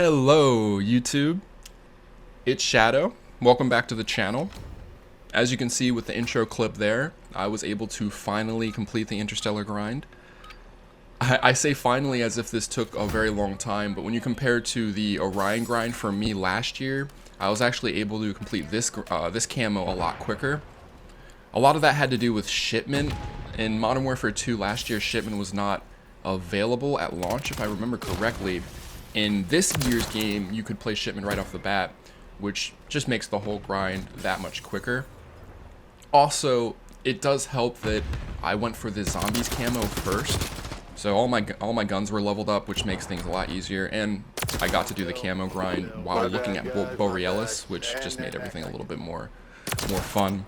Hello YouTube, it's Shadow. Welcome back to the channel. As you can see with the intro clip there, I was able to finally complete the Interstellar grind. I say finally as if this took a very long time, but when you compare to the Orion grind for me last year, I was actually able to complete this camo a lot quicker. A lot of that had to do with shipment. In Modern Warfare 2 last year, shipment was not available at launch, if I remember correctly. In this year's game, you could play shipment right off the bat, which just makes the whole grind that much quicker. Also, it does help that I went for the zombies camo first, so all my guns were leveled up, which makes things a lot easier, and I got to do the camo grind while looking at Borealis, which just made everything a little bit more fun.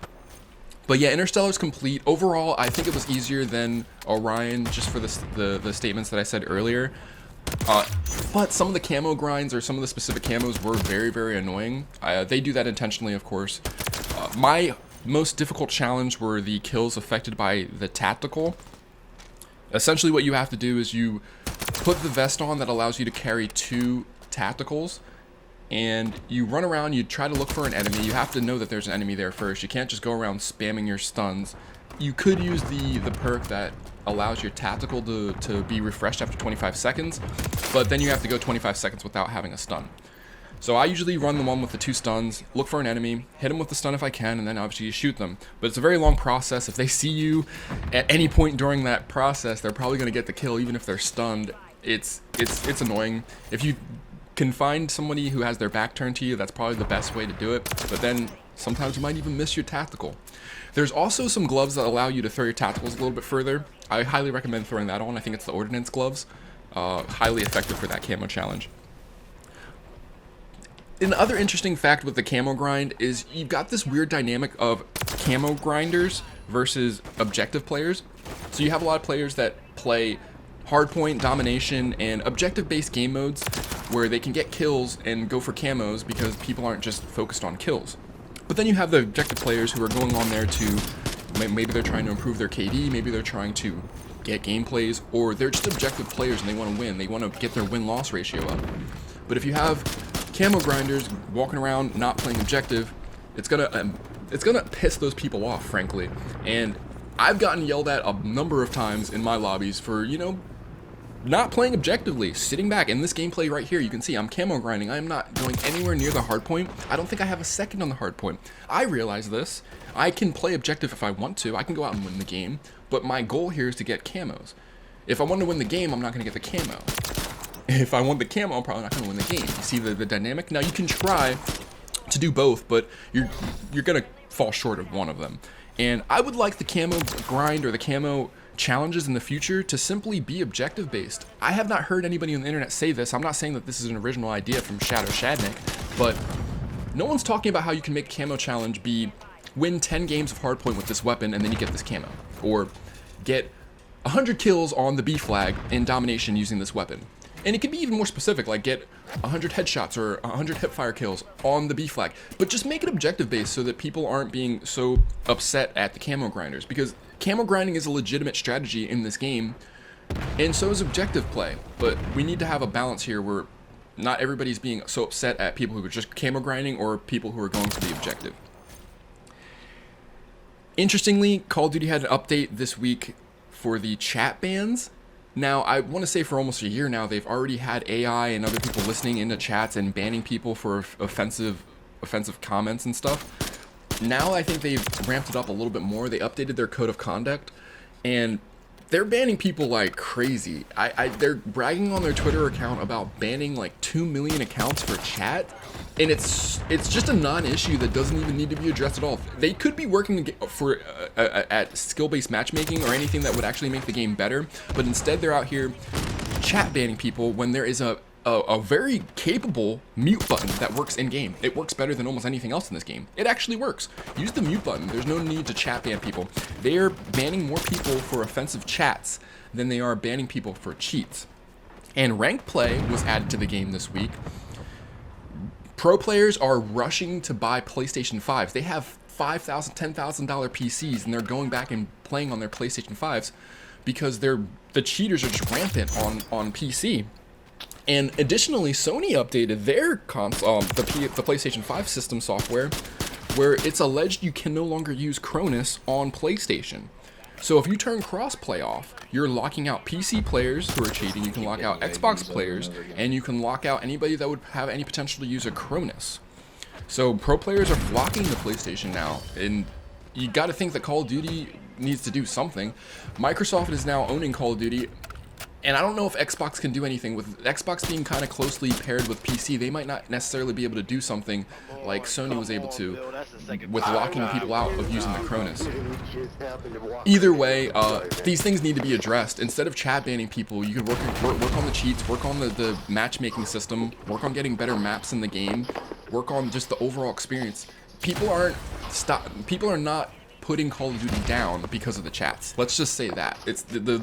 But yeah, Interstellar's complete. Overall, I think it was easier than Orion, just for the statements that I said earlier. But some of the camo grinds or some of the specific camos were very, very annoying. They do that intentionally, of course. My most difficult challenge were the kills affected by the tactical. Essentially what you have to do is you put the vest on that allows you to carry 2 tacticals, and you run around, you try to look for an enemy. You have to know that there's an enemy there first. You can't just go around spamming your stuns. You could use the perk that allows your tactical to be refreshed after 25 seconds, but then you have to go 25 seconds without having a stun. So I usually run the one with the 2 stuns, look for an enemy, hit them with the stun if I can, and then obviously you shoot them. But it's a very long process. If they see you at any point during that process, they're probably going to get the kill even if they're stunned. It's annoying. If you can find somebody who has their back turned to you, that's probably the best way to do it, but then sometimes you might even miss your tactical. There's also some gloves that allow you to throw your tacticals a little bit further. I highly recommend throwing that on. I think it's the Ordnance gloves. Highly effective for that camo challenge. Another interesting fact with the camo grind is you've got this weird dynamic of camo grinders versus objective players. So you have a lot of players that play hardpoint, domination, and objective-based game modes where they can get kills and go for camos because people aren't just focused on kills. But then you have the objective players who are going on there to, maybe they're trying to improve their KD, maybe they're trying to get gameplays, or they're just objective players and they want to win. They want to get their win-loss ratio up. But if you have camo grinders walking around not playing objective, it's gonna piss those people off, frankly. And I've gotten yelled at a number of times in my lobbies for, you know, not playing objectively, sitting back. In this gameplay right here, you can see I'm camo grinding. I am not going anywhere near the hard point. I don't think I have a second on the hard point. I realize this. I can play objective if I want to. I can go out and win the game, but my goal here is to get camos. If I want to win the game, I'm not going to get the camo. If I want the camo, I'm probably not going to win the game. You see the dynamic? Now you can try to do both, but you're going to fall short of one of them. And I would like the camo grind or the camo challenges in the future to simply be objective based. I have not heard anybody on the internet say this. I'm not saying that this is an original idea from Shadow Shadnick, but no one's talking about how you can make a camo challenge be win 10 games of hardpoint with this weapon and then you get this camo, or get 100 kills on the B flag in domination using this weapon. And it could be even more specific, like get 100 headshots or 100 hipfire kills on the B flag. But just make it objective based so that people aren't being so upset at the camo grinders. Because camo grinding is a legitimate strategy in this game, and so is objective play. But we need to have a balance here where not everybody's being so upset at people who are just camo grinding or people who are going for the objective. Interestingly, Call of Duty had an update this week for the chat bans. Now, I want to say for almost a year now, they've already had AI and other people listening into chats and banning people for offensive comments and stuff. Now I think they've ramped it up a little bit more. They updated their code of conduct, and they're banning people like crazy. They're bragging on their Twitter account about banning like 2 million accounts for chat, and it's just a non-issue that doesn't even need to be addressed at all. They could be working for at skill-based matchmaking or anything that would actually make the game better, but instead they're out here chat banning people when there is a very capable mute button that works in game. It works better than almost anything else in this game. It actually works. Use the mute button. There's no need to chat ban people. They are banning more people for offensive chats than they are banning people for cheats. And ranked play was added to the game this week. Pro players are rushing to buy PlayStation 5s. They have $5,000, $10,000 PCs, and they're going back and playing on their PlayStation 5s because the cheaters are just rampant on PC. And additionally, Sony updated their console, the PlayStation 5 system software, where it's alleged you can no longer use Cronus on PlayStation. So if you turn crossplay off, you're locking out PC players who are cheating, you can lock out Xbox players, and you can lock out anybody that would have any potential to use a Cronus. So pro players are flocking to PlayStation now, and you got to think that Call of Duty needs to do something. Microsoft is now owning Call of Duty, and I don't know if Xbox can do anything. With Xbox being kind of closely paired with PC, they might not necessarily be able to do something like Sony was able to with locking people out of using the Cronus. Either way, these things need to be addressed. Instead of chat banning people, you could work on the cheats, work on the matchmaking system, work on getting better maps in the game, work on just the overall experience. People are not putting Call of Duty down because of the chats. Let's just say that. It's the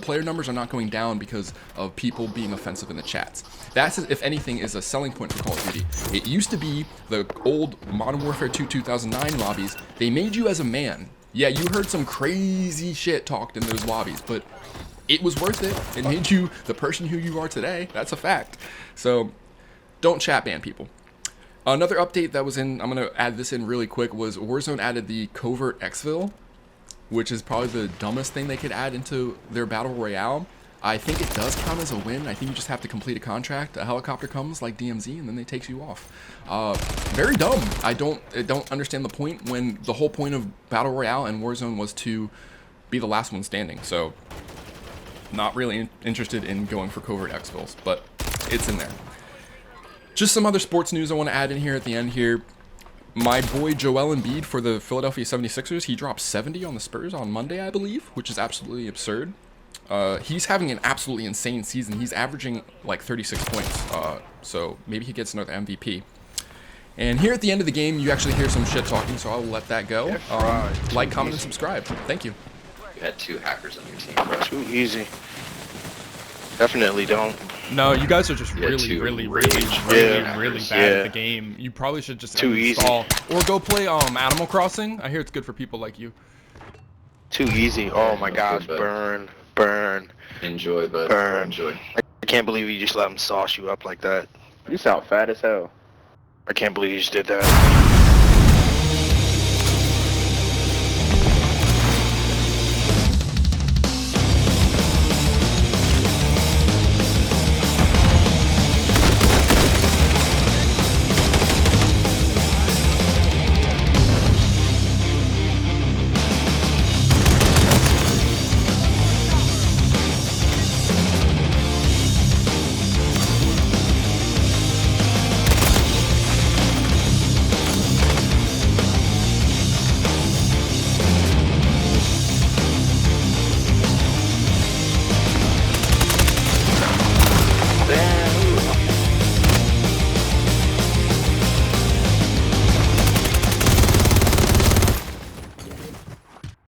player numbers are not going down because of people being offensive in the chats. That's, if anything, is a selling point for Call of Duty. It used to be the old Modern Warfare 2 2009 lobbies. They made you as a man. Yeah, you heard some crazy shit talked in those lobbies, but it was worth it. It made you the person who you are today. That's a fact. So don't chat ban people. Another update that was in, I'm going to add this in really quick, was Warzone added the Covert Exfil, which is probably the dumbest thing they could add into their Battle Royale. I think it does count as a win. I think you just have to complete a contract. A helicopter comes like DMZ and then they takes you off. Very dumb. I don't understand the point when the whole point of Battle Royale and Warzone was to be the last one standing. So not really interested in going for Covert Exfils, but it's in there. Just some other sports news I want to add in here at the end here. My boy Joel Embiid for the Philadelphia 76ers, he dropped 70 on the Spurs on Monday, I believe, which is absolutely absurd. He's having an absolutely insane season. He's averaging like 36 points, so maybe he gets another MVP. And here at the end of the game, you actually hear some shit talking, so I'll let that go. Like, comment, and subscribe. Thank you. You had 2 hackers on your team, bro. Too easy. Definitely don't. No, you guys are just really bad at the game. You probably should just Too install or go play Animal Crossing. I hear it's good for people like you. Too easy. Oh my gosh, burn. Enjoy, bud. Burn. Enjoy. I can't believe you just let him sauce you up like that. You sound fat as hell. I can't believe you just did that.